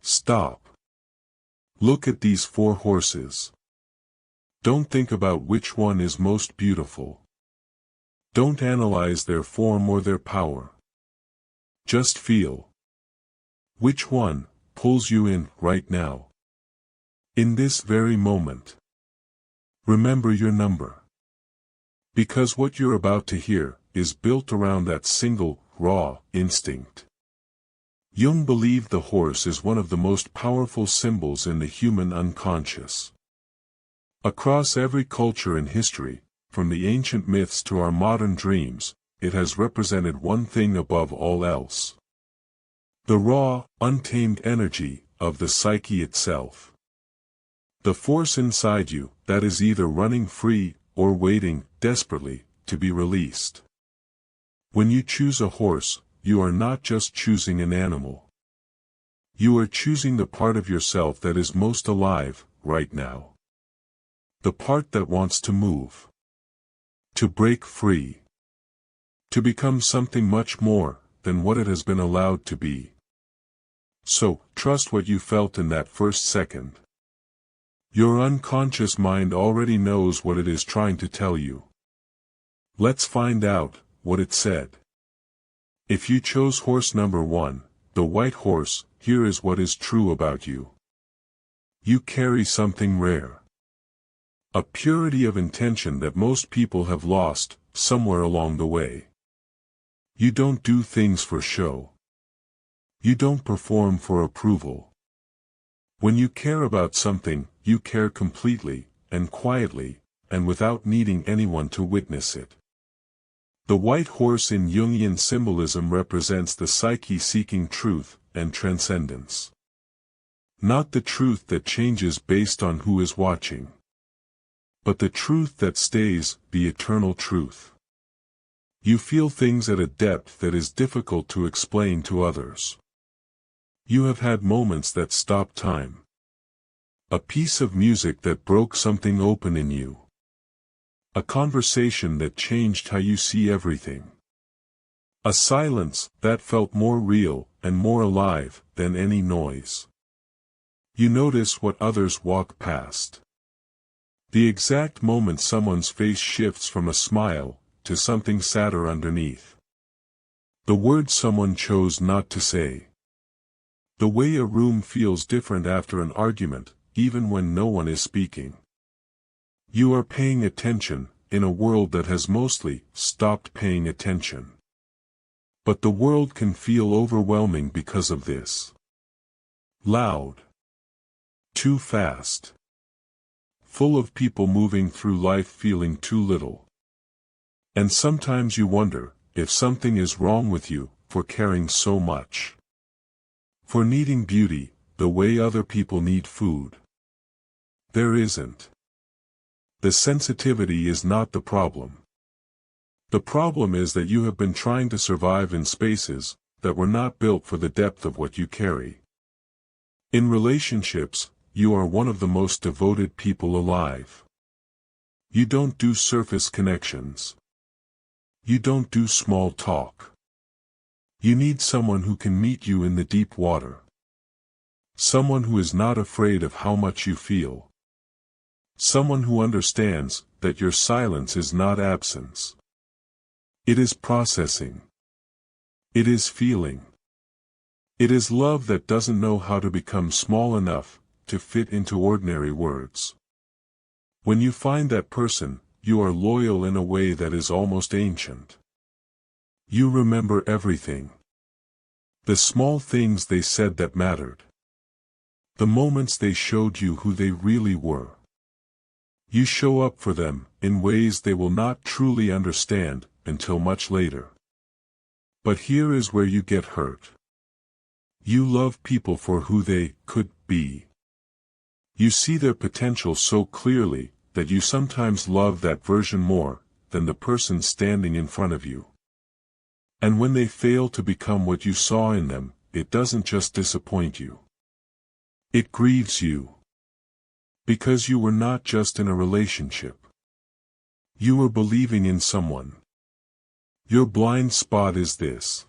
Stop. Look at these 4 horses. Don't think about which one is most beautiful. Don't analyze their form or their power. Just feel. Which one pulls you in right now? In this very moment. Remember your number. Because what you're about to hear is built around that single, raw instinct. Jung believed the horse is one of the most powerful symbols in the human unconscious. Across every culture in history, from the ancient myths to our modern dreams, it has represented one thing above all else. The raw, untamed energy of the psyche itself. The force inside you that is either running free or waiting desperately to be released. When you choose a horse, you are not just choosing an animal. You are choosing the part of yourself that is most alive right now. The part that wants to move. To break free. To become something much more than what it has been allowed to be. So, trust what you felt in that first second. Your unconscious mind already knows what it is trying to tell you. Let's find out what it said. If you chose horse number 1, the white horse, here is what is true about you. You carry something rare. A purity of intention that most people have lost somewhere along the way. You don't do things for show. You don't perform for approval. When you care about something, you care completely, and quietly, and without needing anyone to witness it. The white horse in Jungian symbolism represents the psyche seeking truth and transcendence. Not the truth that changes based on who is watching. But the truth that stays, the eternal truth. You feel things at a depth that is difficult to explain to others. You have had moments that stopped time. A piece of music that broke something open in you. A conversation that changed how you see everything. A silence that felt more real and more alive than any noise. You notice what others walk past. The exact moment someone's face shifts from a smile to something sadder underneath. The words someone chose not to say. The way a room feels different after an argument, even when no one is speaking. You are paying attention, in a world that has mostly stopped paying attention. But the world can feel overwhelming because of this. Loud. Too fast. Full of people moving through life feeling too little. And sometimes you wonder if something is wrong with you for caring so much. For needing beauty, the way other people need food. There isn't. The sensitivity is not the problem. The problem is that you have been trying to survive in spaces that were not built for the depth of what you carry. In relationships, you are one of the most devoted people alive. You don't do surface connections. You don't do small talk. You need someone who can meet you in the deep water. Someone who is not afraid of how much you feel. Someone who understands that your silence is not absence. It is processing. It is feeling. It is love that doesn't know how to become small enough to fit into ordinary words. When you find that person, you are loyal in a way that is almost ancient. You remember everything. The small things they said that mattered. The moments they showed you who they really were. You show up for them in ways they will not truly understand until much later. But here is where you get hurt. You love people for who they could be. You see their potential so clearly that you sometimes love that version more than the person standing in front of you. And when they fail to become what you saw in them, it doesn't just disappoint you. It grieves you. Because you were not just in a relationship. You were believing in someone. Your blind spot is this.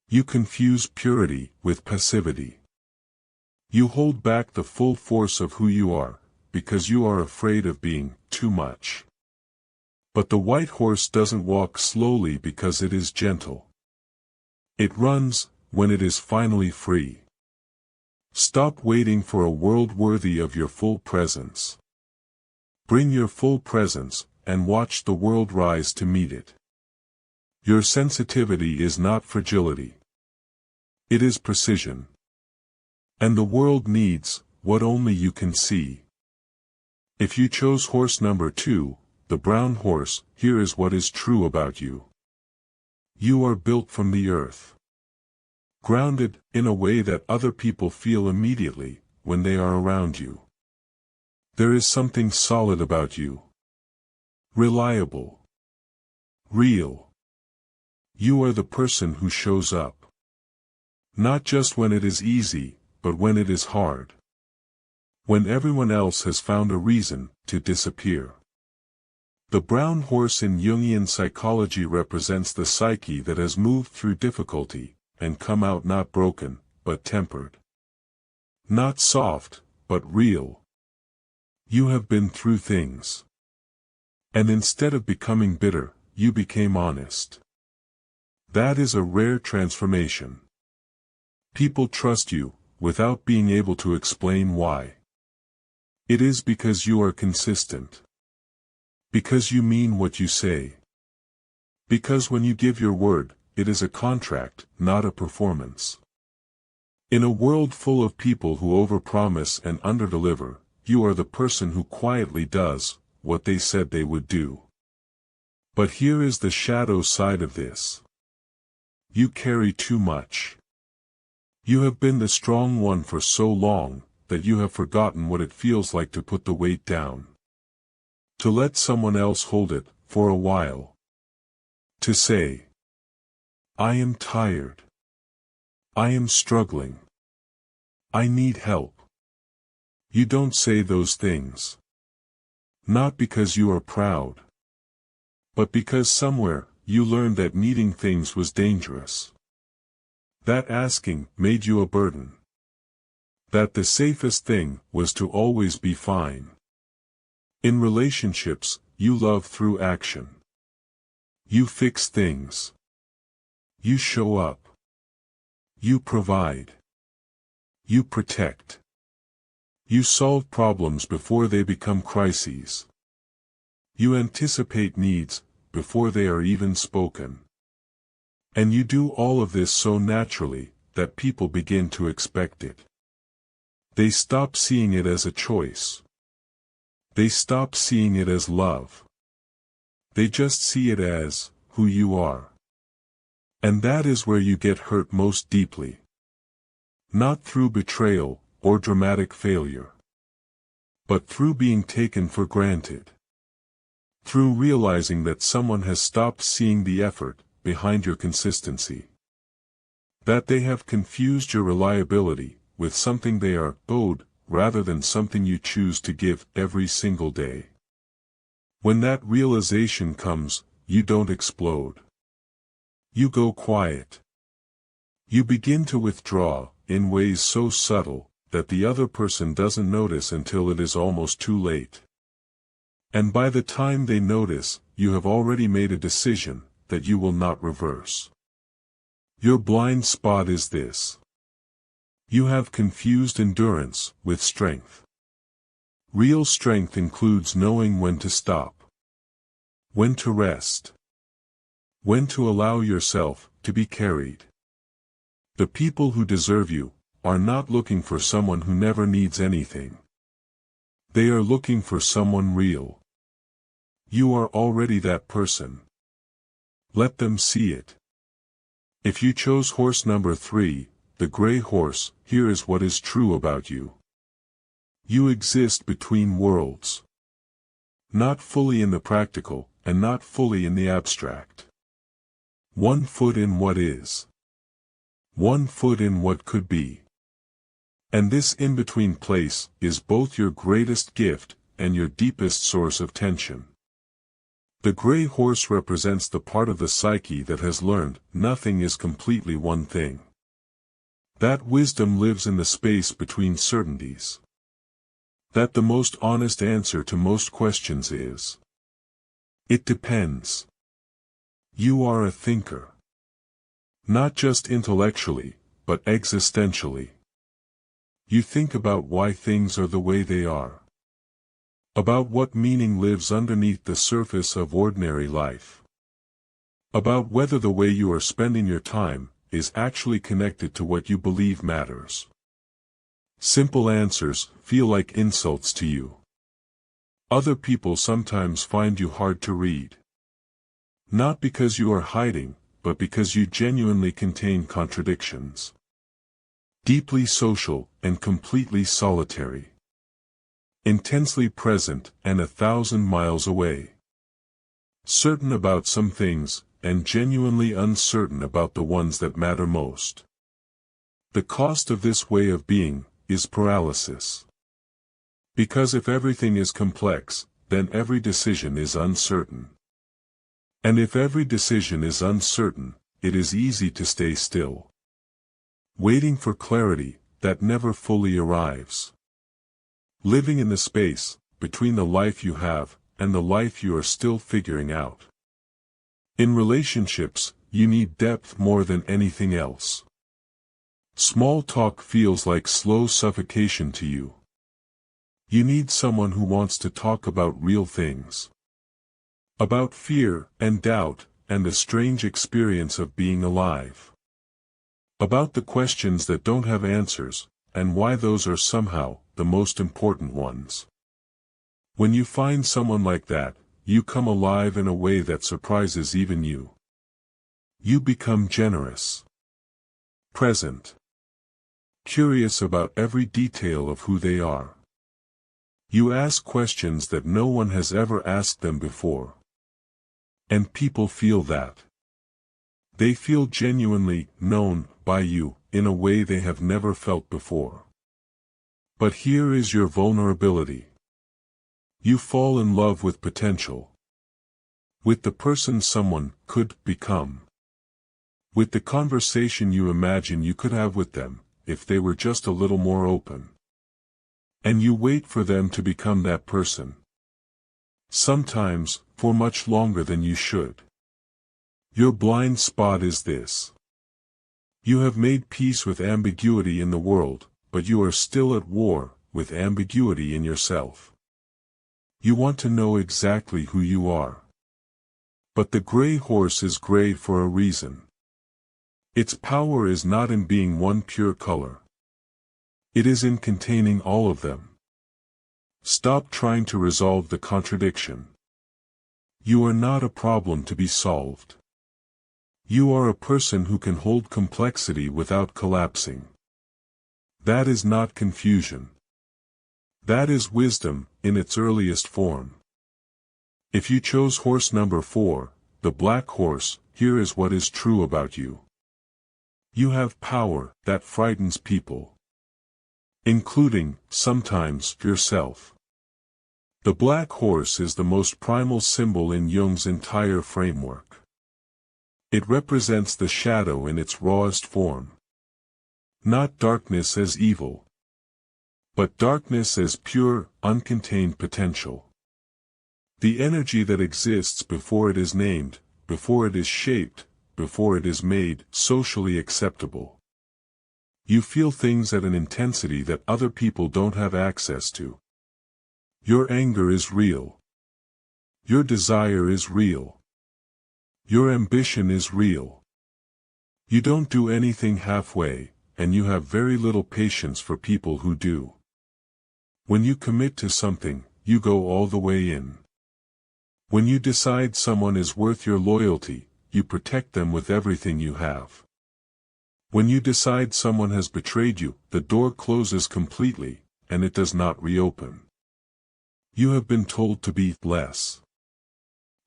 You confuse purity with passivity. You hold back the full force of who you are, because you are afraid of being too much. But the white horse doesn't walk slowly because it is gentle. It runs, when it is finally free. Stop waiting for a world worthy of your full presence. Bring your full presence, and watch the world rise to meet it. Your sensitivity is not fragility. It is precision. And the world needs what only you can see. If you chose horse number 2, the brown horse, here is what is true about you. You are built from the earth. Grounded, in a way that other people feel immediately, when they are around you. There is something solid about you. Reliable. Real. You are the person who shows up. Not just when it is easy, but when it is hard. When everyone else has found a reason to disappear. The brown horse in Jungian psychology represents the psyche that has moved through difficulty, and come out not broken, but tempered. Not soft, but real. You have been through things. And instead of becoming bitter, you became honest. That is a rare transformation. People trust you, without being able to explain why. It is because you are consistent. Because you mean what you say. Because when you give your word, it is a contract, not a performance. In a world full of people who overpromise and underdeliver, you are the person who quietly does what they said they would do. But here is the shadow side of this. You carry too much. You have been the strong one for so long, that you have forgotten what it feels like to put the weight down. To let someone else hold it, for a while. To say, I am tired. I am struggling. I need help. You don't say those things. Not because you are proud. But because somewhere, you learned that needing things was dangerous. That asking made you a burden. That the safest thing was to always be fine. In relationships, you love through action. You fix things. You show up. You provide. You protect. You solve problems before they become crises. You anticipate needs, before they are even spoken. And you do all of this so naturally, that people begin to expect it. They stop seeing it as a choice. They stop seeing it as love. They just see it as who you are. And that is where you get hurt most deeply. Not through betrayal, or dramatic failure. But through being taken for granted. Through realizing that someone has stopped seeing the effort behind your consistency. That they have confused your reliability with something they are owed, rather than something you choose to give every single day. When that realization comes, you don't explode. You go quiet. You begin to withdraw, in ways so subtle, that the other person doesn't notice until it is almost too late. And by the time they notice, you have already made a decision that you will not reverse. Your blind spot is this. You have confused endurance with strength. Real strength includes knowing when to stop. When to rest. When to allow yourself to be carried. The people who deserve you are not looking for someone who never needs anything. They are looking for someone real. You are already that person. Let them see it. If you chose horse number 3, the gray horse, here is what is true about you. You exist between worlds. Not fully in the practical, and not fully in the abstract. One foot in what is. One foot in what could be. And this in-between place is both your greatest gift and your deepest source of tension. The gray horse represents the part of the psyche that has learned nothing is completely one thing. That wisdom lives in the space between certainties. That the most honest answer to most questions is, it depends. You are a thinker. Not just intellectually, but existentially. You think about why things are the way they are. About what meaning lives underneath the surface of ordinary life. About whether the way you are spending your time is actually connected to what you believe matters. Simple answers feel like insults to you. Other people sometimes find you hard to read. Not because you are hiding, but because you genuinely contain contradictions. Deeply social and completely solitary. Intensely present and 1,000 miles away. Certain about some things, and genuinely uncertain about the ones that matter most. The cost of this way of being is paralysis. Because if everything is complex, then every decision is uncertain. And if every decision is uncertain, it is easy to stay still. Waiting for clarity that never fully arrives. Living in the space between the life you have and the life you are still figuring out. In relationships, you need depth more than anything else. Small talk feels like slow suffocation to you. You need someone who wants to talk about real things. About fear and doubt and the strange experience of being alive. About the questions that don't have answers, and why those are somehow the most important ones. When you find someone like that, you come alive in a way that surprises even you. You become generous. Present. Curious about every detail of who they are. You ask questions that no one has ever asked them before. And people feel that. They feel genuinely known by you in a way they have never felt before. But here is your vulnerability. You fall in love with potential. With the person someone could become. With the conversation you imagine you could have with them, if they were just a little more open. And you wait for them to become that person. Sometimes, for much longer than you should. Your blind spot is this. You have made peace with ambiguity in the world, but you are still at war with ambiguity in yourself. You want to know exactly who you are. But the gray horse is gray for a reason. Its power is not in being one pure color. It is in containing all of them. Stop trying to resolve the contradiction. You are not a problem to be solved. You are a person who can hold complexity without collapsing. That is not confusion. That is wisdom in its earliest form. If you chose horse number 4, the black horse, here is what is true about you. You have power that frightens people. Including, sometimes, yourself. The black horse is the most primal symbol in Jung's entire framework. It represents the shadow in its rawest form. Not darkness as evil, but darkness as pure, uncontained potential. The energy that exists before it is named, before it is shaped, before it is made socially acceptable. You feel things at an intensity that other people don't have access to. Your anger is real. Your desire is real. Your ambition is real. You don't do anything halfway, and you have very little patience for people who do. When you commit to something, you go all the way in. When you decide someone is worth your loyalty, you protect them with everything you have. When you decide someone has betrayed you, the door closes completely, and it does not reopen. You have been told to be less.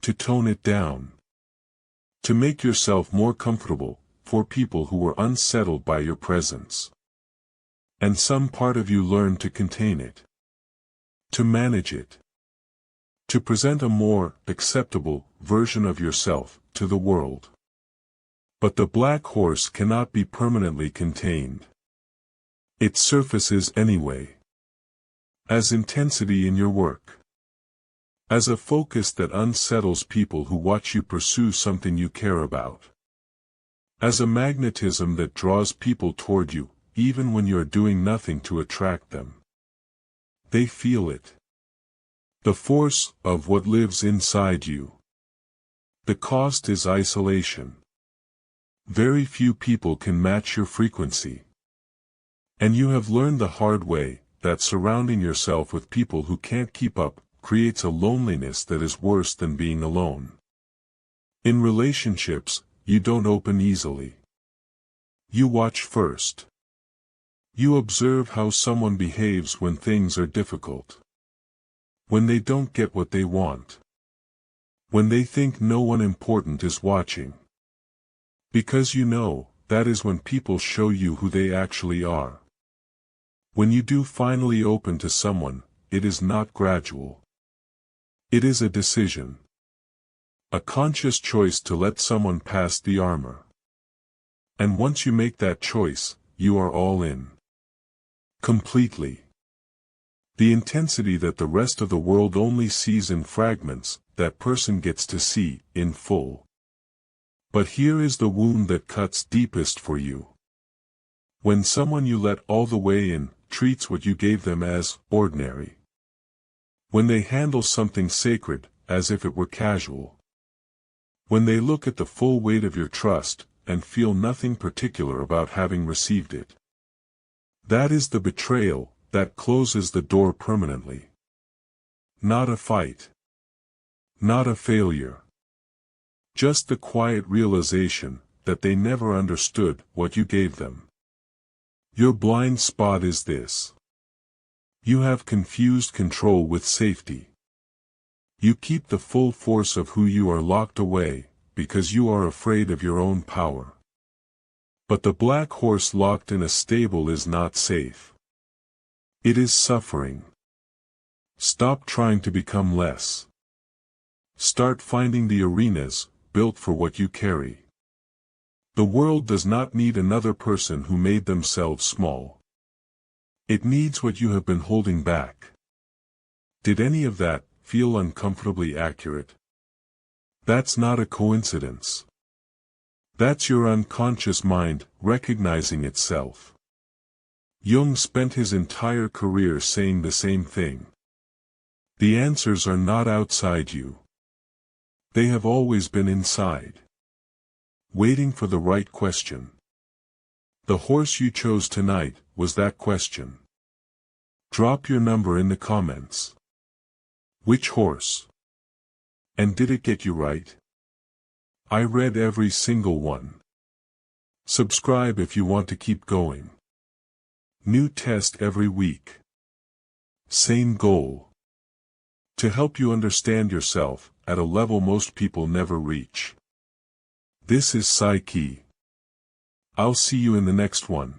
To tone it down. To make yourself more comfortable, for people who were unsettled by your presence. And some part of you learned to contain it. To manage it. To present a more acceptable version of yourself to the world. But the black horse cannot be permanently contained. It surfaces anyway. As intensity in your work. As a focus that unsettles people who watch you pursue something you care about. As a magnetism that draws people toward you, even when you are doing nothing to attract them. They feel it. The force of what lives inside you. The cost is isolation. Very few people can match your frequency. And you have learned the hard way that surrounding yourself with people who can't keep up creates a loneliness that is worse than being alone. In relationships, you don't open easily. You watch first. You observe how someone behaves when things are difficult. When they don't get what they want. When they think no one important is watching. Because you know, that is when people show you who they actually are. When you do finally open to someone, it is not gradual. It is a decision. A conscious choice to let someone pass the armor. And once you make that choice, you are all in. Completely. The intensity that the rest of the world only sees in fragments, that person gets to see, in full. But here is the wound that cuts deepest for you. When someone you let all the way in, treats what you gave them as ordinary. When they handle something sacred, as if it were casual. When they look at the full weight of your trust, and feel nothing particular about having received it. That is the betrayal, that closes the door permanently. Not a fight. Not a failure. Just the quiet realization, that they never understood what you gave them. Your blind spot is this. You have confused control with safety. You keep the full force of who you are locked away, because you are afraid of your own power. But the black horse locked in a stable is not safe. It is suffering. Stop trying to become less. Start finding the arenas, built for what you carry. The world does not need another person who made themselves small. It needs what you have been holding back. Did any of that feel uncomfortably accurate? That's not a coincidence. That's your unconscious mind recognizing itself. Jung spent his entire career saying the same thing. The answers are not outside you. They have always been inside. Waiting for the right question. The horse you chose tonight was that question. Drop your number in the comments. Which horse? And did it get you right? I read every single one. Subscribe if you want to keep going. New test every week. Same goal. To help you understand yourself at a level most people never reach. This is Psyche. I'll see you in the next one.